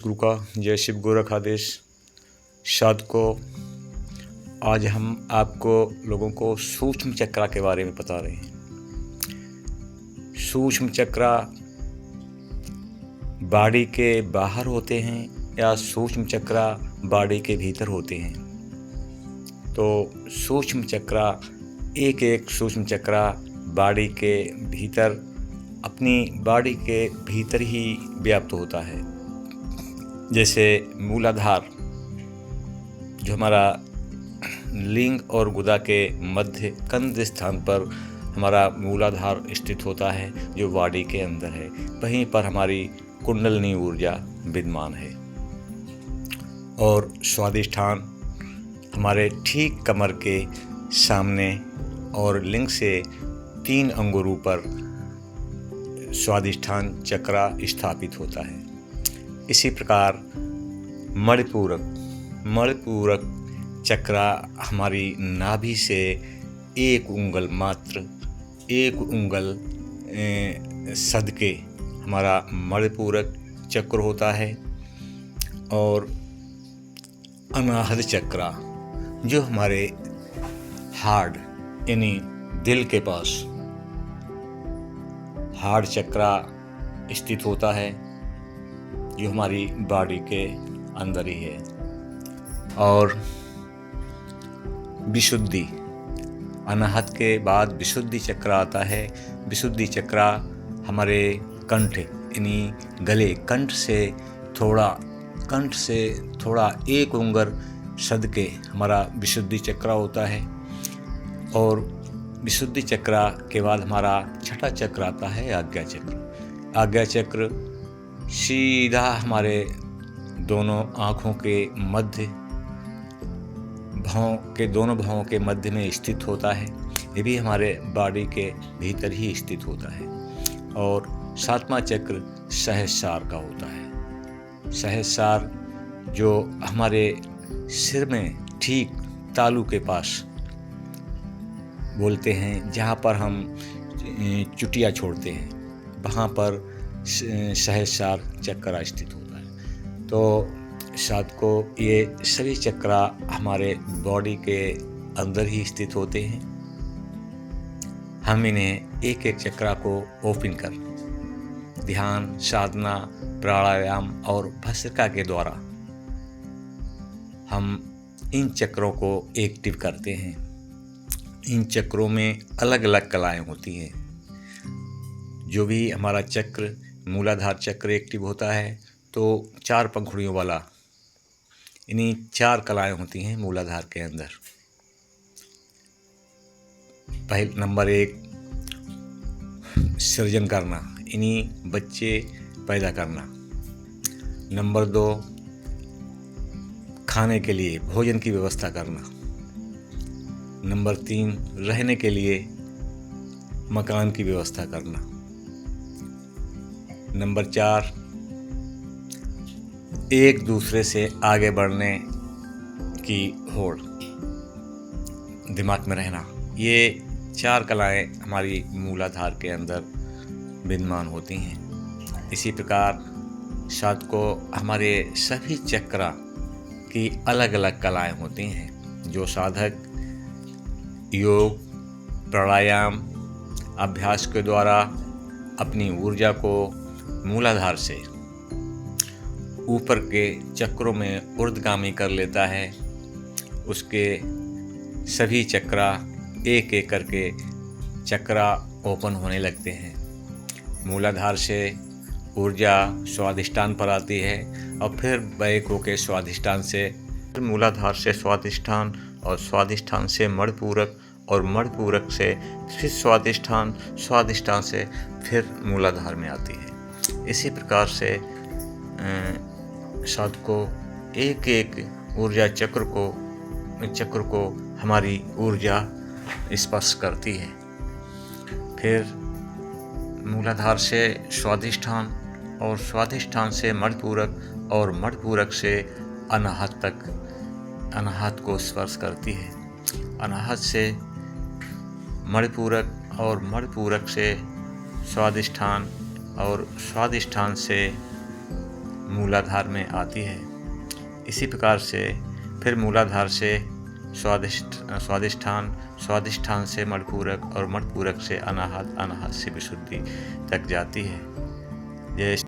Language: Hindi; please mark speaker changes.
Speaker 1: गुरु का जय शिव गोरखाधीश साधको। आज हम आपको लोगों को सूक्ष्म चक्रा के बारे में बता रहे हैं। सूक्ष्म चक्रा बॉडी के बाहर होते हैं या सूक्ष्म चक्रा बॉडी के भीतर होते हैं। तो सूक्ष्म चक्रा एक सूक्ष्म चक्रा बॉडी के भीतर अपनी बॉडी के भीतर ही व्याप्त होता है। जैसे मूलाधार जो हमारा लिंग और गुदा के मध्य कंध स्थान पर हमारा मूलाधार स्थित होता है, जो बॉडी के अंदर है। वहीं पर हमारी कुंडलिनी ऊर्जा विद्यमान है। और स्वादिष्ठान हमारे ठीक कमर के सामने और लिंग से 3 अंगुरों पर स्वादिष्ठान चक्रा स्थापित होता है। इसी प्रकार मणिपूरक चक्रा हमारी नाभि से 1 उंगल सदके हमारा मणिपूरक चक्र होता है। और अनाहत चक्रा जो हमारे हार्ट यानी दिल के पास हार्ट चक्रा स्थित होता है, जो हमारी बॉडी के अंदर ही है। और विशुद्धि अनाहत के बाद विशुद्धि चक्र आता है। विशुद्धि चक्र हमारे कंठ यानी गले कंठ से थोड़ा 1 उंगल सदके हमारा विशुद्धि चक्र होता है। और विशुद्धि चक्र के बाद हमारा छठा चक्र आता है आज्ञा चक्र। आज्ञा चक्र सीधा हमारे दोनों आँखों के मध्य दोनों भौं के मध्य में स्थित होता है। ये भी हमारे बॉडी के भीतर ही स्थित होता है। और 7वां चक्र सहस्रार का होता है। सहस्रार जो हमारे सिर में ठीक तालू के पास बोलते हैं, जहाँ पर हम चुटिया छोड़ते हैं, वहाँ पर सहस्रार चक्र स्थित होता है। तो साधको ये सभी चक्रा हमारे बॉडी के अंदर ही स्थित होते हैं। हम इन्हें एक चक्रा को ओपन कर ध्यान, साधना, प्राणायाम और भस्त्रिका के द्वारा हम इन चक्रों को एक्टिव करते हैं। इन चक्रों में अलग अलग कलाएं होती हैं। जो भी हमारा चक्र मूलाधार चक्र एक्टिव होता है तो 4 पंखुड़ियों वाला इन्हीं 4 कलाएं होती हैं मूलाधार के अंदर। पहले नंबर 1 सृजन करना, इन्हीं बच्चे पैदा करना। नंबर 2 खाने के लिए भोजन की व्यवस्था करना। नंबर 3 रहने के लिए मकान की व्यवस्था करना। नंबर 4 एक दूसरे से आगे बढ़ने की होड़, दिमाग में रहना। ये 4 कलाएं हमारी मूलाधार के अंदर विद्यमान होती हैं। इसी प्रकार साधको हमारे सभी चक्रा की अलग अलग कलाएं होती हैं, जो साधक योग, प्राणायाम, अभ्यास के द्वारा अपनी ऊर्जा को मूलाधार से ऊपर के चक्रों में ऊर्ध्वगामी कर लेता है। उसके सभी चक्रा एक करके चक्रा ओपन होने लगते हैं। मूलाधार से ऊर्जा स्वादिष्ठान पर आती है और फिर बैक होकर स्वादिष्ठान से मूलाधार से स्वादिष्ठान और स्वादिष्ठान से मणिपूरक और मणिपूरक से फिर स्वादिष्ठान से फिर मूलाधार में आती है। इसी प्रकार से साधको एक ऊर्जा चक्र को हमारी ऊर्जा स्पर्श करती है। फिर मूलाधार से स्वादिष्ठान और स्वादिष्ठान से मणिपूरक और मणिपूरक से अनाहत तक अनाहत को स्पर्श करती है। अनाहत से मणिपूरक और मणिपूरक से स्वादिष्ठान और स्वादिष्ठान से मूलाधार में आती है। इसी प्रकार से फिर मूलाधार से स्वादिष्ठान, स्वादिष्ठान से मणिपूरक और मणिपूरक से अनाहत, अनाहत से विशुद्धि तक जाती है। ये